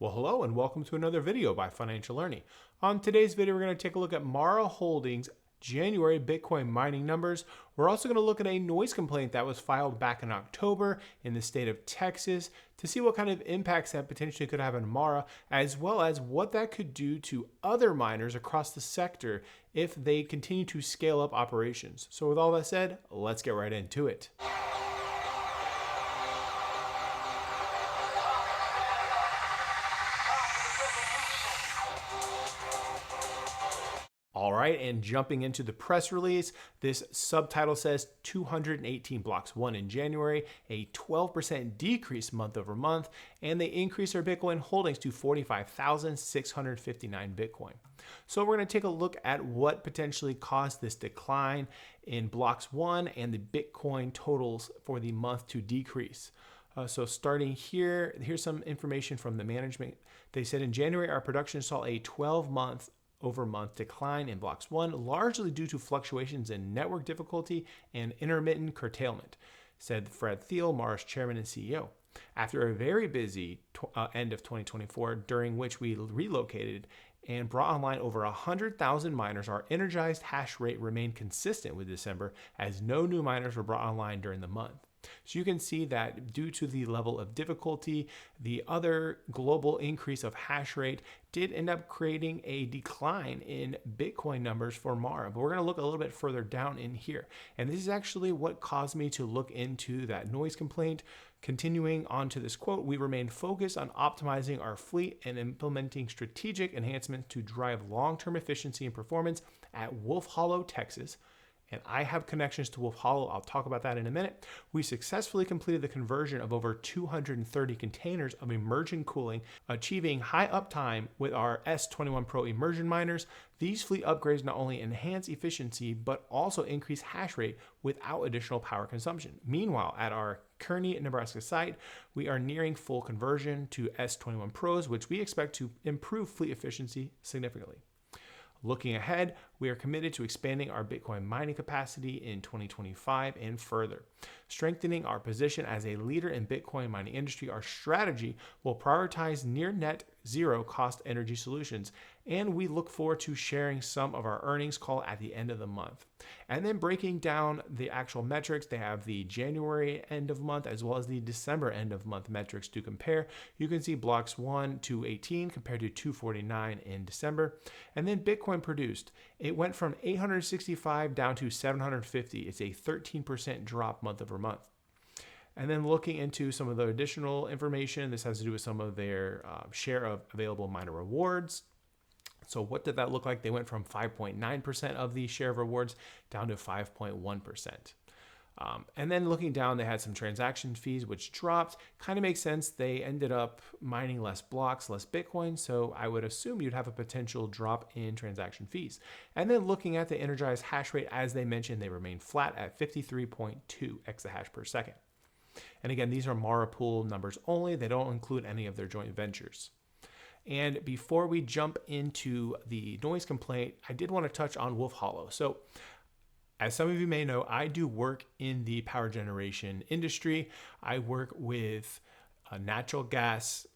Well, hello and welcome to another video by Financial Learning. On today's video, we're going to take a look at Mara Holdings January Bitcoin mining numbers. We're also going to look at a noise complaint that was filed back in October in the state of Texas to see what kind of impacts that potentially could have on Mara, as well as what that could do to other miners across the sector if they continue to scale up operations. So with all that said, let's get right into it. All right, and jumping into the press release, this subtitle says 218 blocks won in January, a 12% decrease month over month, and they increased their Bitcoin holdings to 45,659 Bitcoin. So we're going to take a look at what potentially caused this decline in blocks won and the Bitcoin totals for the month to decrease. So starting here, here's some information from the management. They said in January, our production saw a 12-month over month decline in blocks won, largely due to fluctuations in network difficulty and intermittent curtailment, said Fred Thiel, Mara's chairman and CEO. After a very busy end of 2024, during which we relocated and brought online over 100,000 miners, our energized hash rate remained consistent with December as no new miners were brought online during the month. So you can see that due to the level of difficulty, the other global increase of hash rate did end up creating a decline in Bitcoin numbers for Mara. But we're going to look a little bit further down in here. And this is actually what caused me to look into that noise complaint. Continuing on to this quote, we remain focused on optimizing our fleet and implementing strategic enhancements to drive long-term efficiency and performance at Wolf Hollow, Texas. And I have connections to Wolf Hollow. I'll talk about that in a minute. We successfully completed the conversion of over 230 containers of immersion cooling, achieving high uptime with our S21 Pro immersion miners. These fleet upgrades not only enhance efficiency, but also increase hash rate without additional power consumption. Meanwhile, at our Kearney, Nebraska site, we are nearing full conversion to S21 Pros, which we expect to improve fleet efficiency significantly. Looking ahead, we are committed to expanding our Bitcoin mining capacity in 2025 and further. Strengthening our position as a leader in Bitcoin mining industry, our strategy will prioritize near net zero cost energy solutions, and we look forward to sharing some of our earnings call at the end of the month. And then breaking down the actual metrics, they have the January end of month as well as the December end of month metrics to compare. You can see blocks 1 to 18 compared to 249 in December. And then Bitcoin produced, it went from 865 down to 750. It's a 13% drop month over month. And then looking into some of the additional information, this has to do with some of their share of available miner rewards. So what did that look like? They went from 5.9% of the share of rewards down to 5.1%. And then looking down, they had some transaction fees, which dropped. Kind of makes sense. They ended up mining less blocks, less Bitcoin. So I would assume you'd have a potential drop in transaction fees. And then looking at the energized hash rate, as they mentioned, they remain flat at 53.2 exahash per second. And again, these are Mara pool numbers only. They don't include any of their joint ventures. And before we jump into the noise complaint, I did want to touch on Wolf Hollow. So as some of you may know, I do work in the power generation industry. I work with natural gas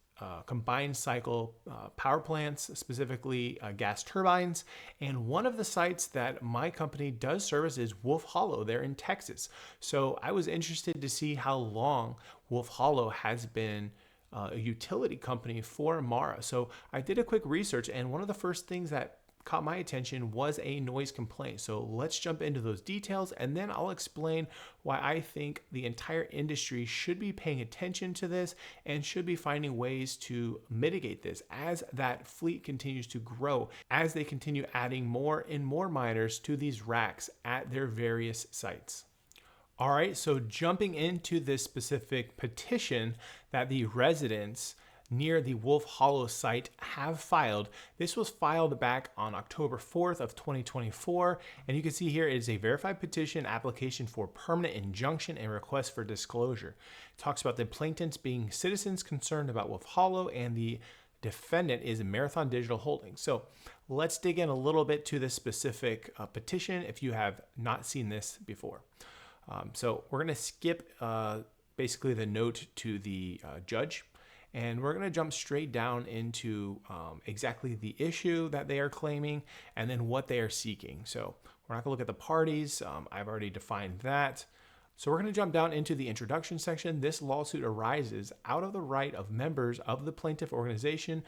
combined cycle power plants, specifically gas turbines. And one of the sites that my company does service is Wolf Hollow there in Texas. So I was interested to see how long Wolf Hollow has been a utility company for Mara. So I did a quick research, and one of the first things that caught my attention was a noise complaint. So let's jump into those details, and then I'll explain why I think the entire industry should be paying attention to this and should be finding ways to mitigate this as that fleet continues to grow, as they continue adding more and more miners to these racks at their various sites. All right, so jumping into this specific petition that the residents near the Wolf Hollow site have filed. This was filed back on October 4th of 2024. And you can see here it is a verified petition application for permanent injunction and request for disclosure. It talks about the plaintiffs being citizens concerned about Wolf Hollow, and the defendant is Marathon Digital Holdings. So let's dig in a little bit to this specific petition if you have not seen this before. So we're going to skip basically the note to the judge, And we're going to jump straight down into exactly the issue that they are claiming and then what they are seeking. So we're not going to look at the parties. I've already defined that. So we're going to jump down into the introduction section. This lawsuit arises out of the right of members of the plaintiff organization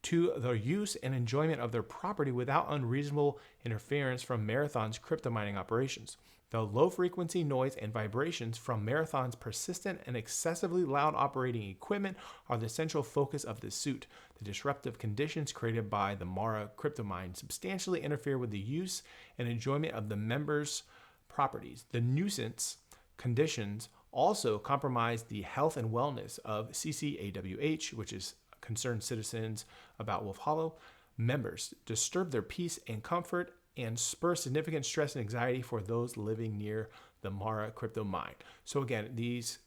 to the use and enjoyment of their property without unreasonable interference from Marathon's crypto mining operations. The low frequency noise and vibrations from Marathon's persistent and excessively loud operating equipment are the central focus of this suit. The disruptive conditions created by the Mara crypto mine substantially interfere with the use and enjoyment of the members' properties. The nuisance conditions also compromise the health and wellness of CCAWH, which is Concerned Citizens About Wolf Hollow members, disturb their peace and comfort, and spur significant stress and anxiety for those living near the Mara crypto mine. So again, these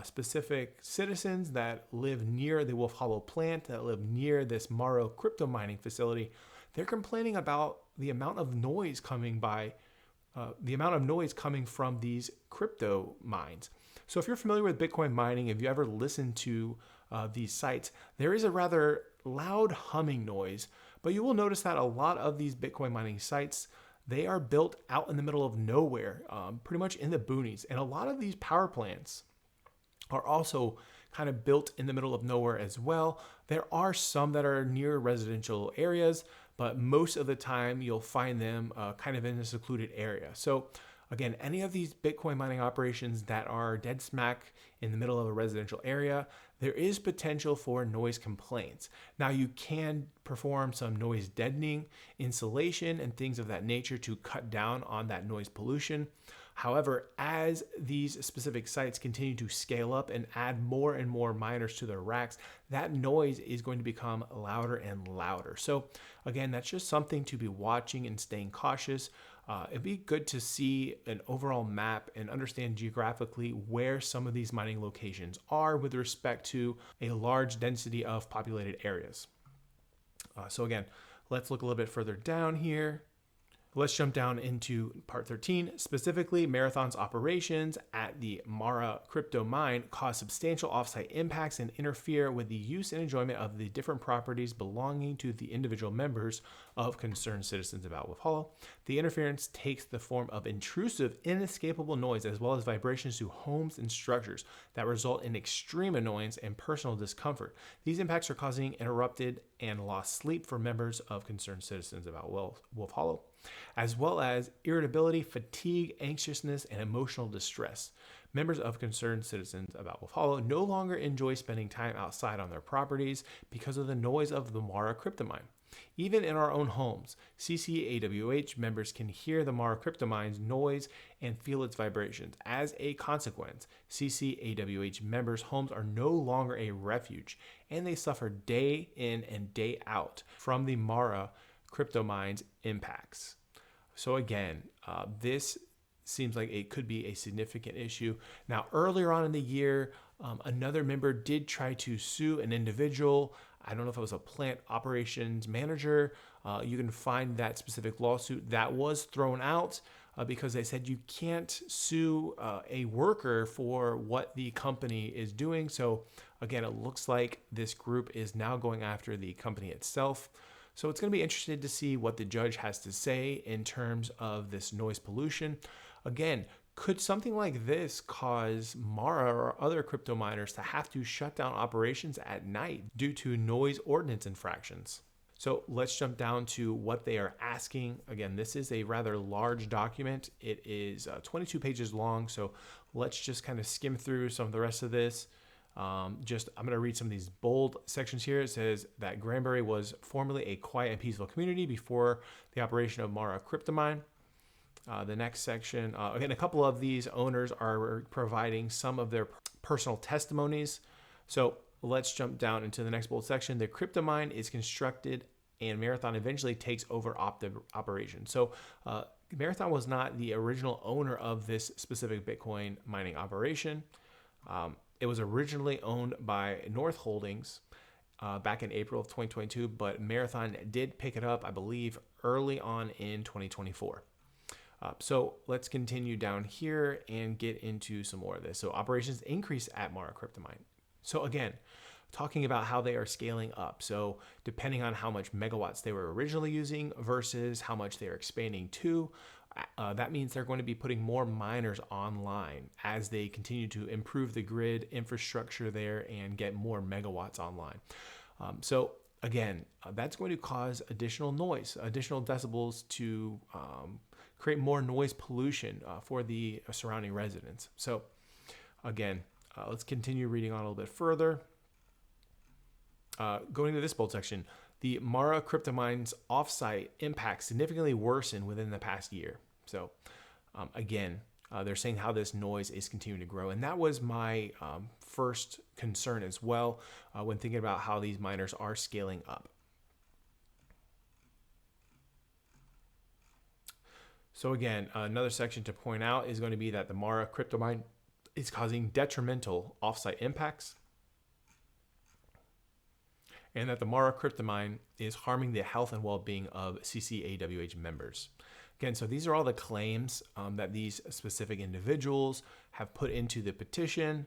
specific citizens that live near the Wolf Hollow plant, that live near this Mara crypto mining facility, they're complaining about the amount of noise coming from these crypto mines. So if you're familiar with Bitcoin mining, if you ever listened to these sites, there is a rather loud humming noise, but you will notice that a lot of these Bitcoin mining sites, they are built out in the middle of nowhere, pretty much in the boonies. And a lot of these power plants are also kind of built in the middle of nowhere as well. There are some that are near residential areas, but most of the time you'll find them kind of in a secluded area. So again, any of these Bitcoin mining operations that are dead smack in the middle of a residential area, there is potential for noise complaints. Now, you can perform some noise deadening, insulation, and things of that nature to cut down on that noise pollution. However, as these specific sites continue to scale up and add more and more miners to their racks, that noise is going to become louder and louder. So again, that's just something to be watching and staying cautious. It'd be good to see an overall map and understand geographically where some of these mining locations are with respect to a large density of populated areas. So again, let's look a little bit further down here. Let's jump down into part 13. Specifically, Marathon's operations at the Mara crypto mine cause substantial offsite impacts and interfere with the use and enjoyment of the different properties belonging to the individual members of Concerned Citizens About Wolf Hollow. The interference takes the form of intrusive, inescapable noise as well as vibrations to homes and structures that result in extreme annoyance and personal discomfort. These impacts are causing interrupted and lost sleep for members of Concerned Citizens About Wolf Hollow, as well as irritability, fatigue, anxiousness, and emotional distress. Members of Concerned Citizens About Wolf Hollow no longer enjoy spending time outside on their properties because of the noise of the Mara crypto mine. Even in our own homes, CCAWH members can hear the Mara crypto mine's noise and feel its vibrations. As a consequence, CCAWH members' homes are no longer a refuge, and they suffer day in and day out from the Mara crypto mine's impacts. So again, this seems like it could be a significant issue. Now, earlier on in the year, another member did try to sue an individual. I don't know if it was a plant operations manager. You can find that specific lawsuit. That was thrown out because they said you can't sue a worker for what the company is doing. So again, it looks like this group is now going after the company itself. So it's going to be interesting to see what the judge has to say in terms of this noise pollution. Again, could something like this cause Mara or other crypto miners to have to shut down operations at night due to noise ordinance infractions? So let's jump down to what they are asking. Again, this is a rather large document. It is 22 pages long. So let's just kind of skim through some of the rest of this. I'm going to read some of these bold sections here. It says that Granbury was formerly a quiet and peaceful community before the operation of Mara crypto mine. The next section, again, a couple of these owners are providing some of their personal testimonies. So let's jump down into the next bold section. The crypto mine is constructed and Marathon eventually takes over operation. So Marathon was not the original owner of this specific Bitcoin mining operation. It was originally owned by North Holdings back in April of 2022, but Marathon did pick it up, I believe, early on in 2024. So let's continue down here and get into some more of this. So operations increase at Mara crypto mine. So again, talking about how they are scaling up. So depending on how much megawatts they were originally using versus how much they're expanding to, that means they're going to be putting more miners online as they continue to improve the grid infrastructure there and get more megawatts online. So again, that's going to cause additional noise, additional decibels to create more noise pollution for the surrounding residents. So again, let's continue reading on a little bit further. Going to this bold section, the Mara cryptomines offsite impacts significantly worsened within the past year. So again, they're saying how this noise is continuing to grow. And that was my first concern as well when thinking about how these miners are scaling up. So again, another section to point out is going to be that the Mara cryptomine is causing detrimental offsite impacts, and that the Mara cryptomine is harming the health and well-being of CCAWH members. Again, so these are all the claims that these specific individuals have put into the petition.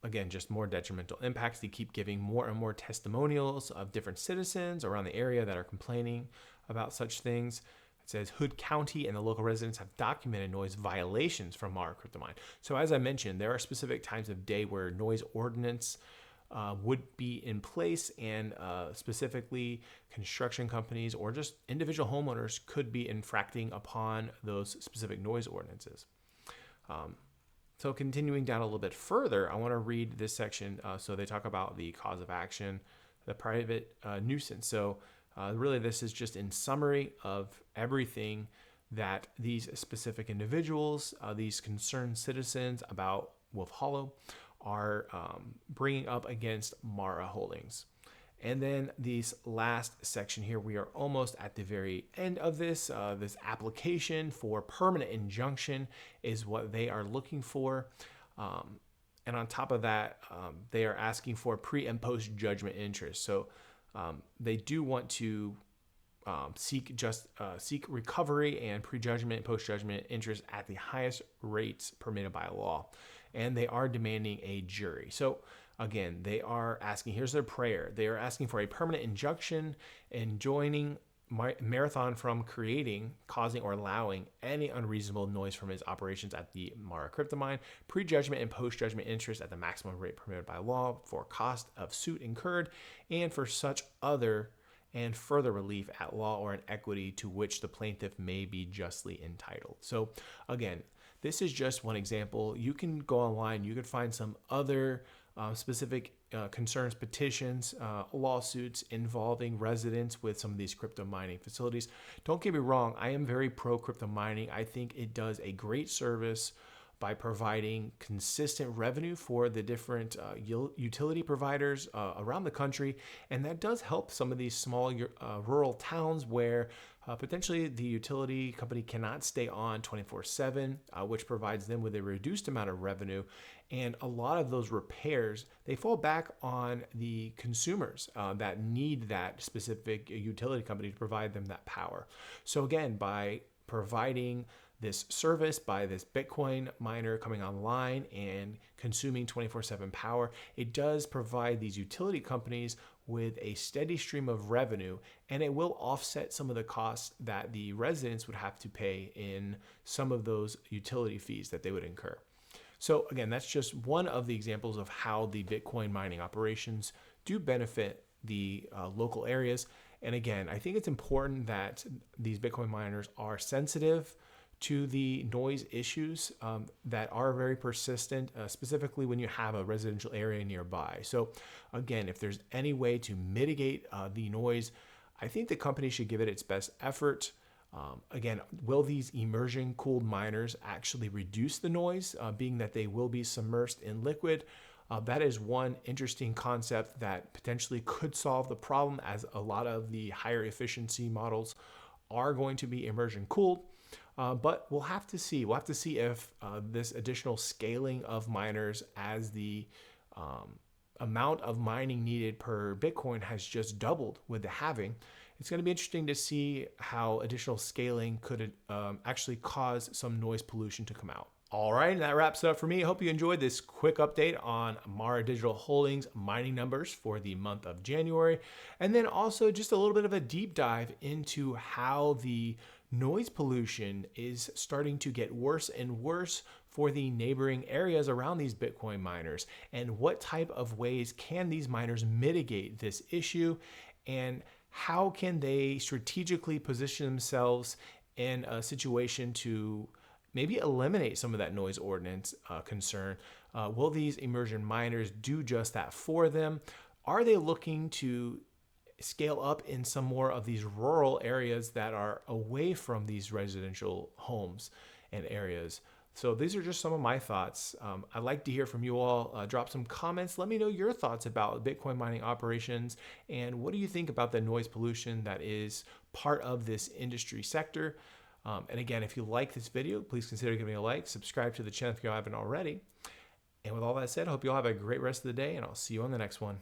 Again, just more detrimental impacts. They keep giving more and more testimonials of different citizens around the area that are complaining about such things. It says Hood County and the local residents have documented noise violations from Mara cryptomine. So as I mentioned, there are specific times of day where noise ordinance would be in place, and specifically construction companies or just individual homeowners could be infracting upon those specific noise ordinances. So continuing down a little bit further, I want to read this section. So they talk about the cause of action, the private nuisance. So really this is just in summary of everything that these specific individuals, these concerned citizens about Wolf Hollow are bringing up against Mara Holdings. And then this last section here, we are almost at the very end of this. This application for permanent injunction is what they are looking for. And on top of that, they are asking for pre and post judgment interest. So they do want to seek recovery and pre-judgment, post-judgment interest at the highest rates permitted by law. And they are demanding a jury. So again, they are asking, here's their prayer. They are asking for a permanent injunction enjoining Marathon from creating, causing, or allowing any unreasonable noise from its operations at the Mara cryptomine, pre-judgment and post-judgment interest at the maximum rate permitted by law for cost of suit incurred, and for such other and further relief at law or in equity to which the plaintiff may be justly entitled. So again, this is just one example. You can go online, you could find some other specific concerns, petitions, lawsuits involving residents with some of these crypto mining facilities. Don't get me wrong, I am very pro crypto mining. I think it does a great service by providing consistent revenue for the different utility providers around the country. And that does help some of these small rural towns where potentially the utility company cannot stay on 24/7, which provides them with a reduced amount of revenue. And a lot of those repairs, they fall back on the consumers that need that specific utility company to provide them that power. So again, by providing this service, by this Bitcoin miner coming online and consuming 24/7 power, it does provide these utility companies with a steady stream of revenue, and it will offset some of the costs that the residents would have to pay in some of those utility fees that they would incur. So again, that's just one of the examples of how the Bitcoin mining operations do benefit the local areas. And again, I think it's important that these Bitcoin miners are sensitive to the noise issues that are very persistent, specifically when you have a residential area nearby. So again, if there's any way to mitigate the noise, I think the company should give it its best effort. Again, will these immersion cooled miners actually reduce the noise, being that they will be submersed in liquid? That is one interesting concept that potentially could solve the problem, as a lot of the higher efficiency models are going to be immersion cooled. But we'll have to see. We'll have to see if this additional scaling of miners, as the amount of mining needed per Bitcoin has just doubled with the halving. It's going to be interesting to see how additional scaling could actually cause some noise pollution to come out. All right, and that wraps it up for me. I hope you enjoyed this quick update on Mara Digital Holdings mining numbers for the month of January, and then also just a little bit of a deep dive into how the noise pollution is starting to get worse and worse for the neighboring areas around these Bitcoin miners, and what type of ways can these miners mitigate this issue, and how can they strategically position themselves in a situation to maybe eliminate some of that noise ordinance concern. Will these immersion miners do just that for them? Are they looking to scale up in some more of these rural areas that are away from these residential homes and areas? So these are just some of my thoughts. I'd like to hear from you all. Drop some comments. Let me know your thoughts about Bitcoin mining operations, and what do you think about the noise pollution that is part of this industry sector. And again, if you like this video, please consider giving it a like, subscribe to the channel if you haven't already. And with all that said, I hope you all have a great rest of the day, and I'll see you on the next one.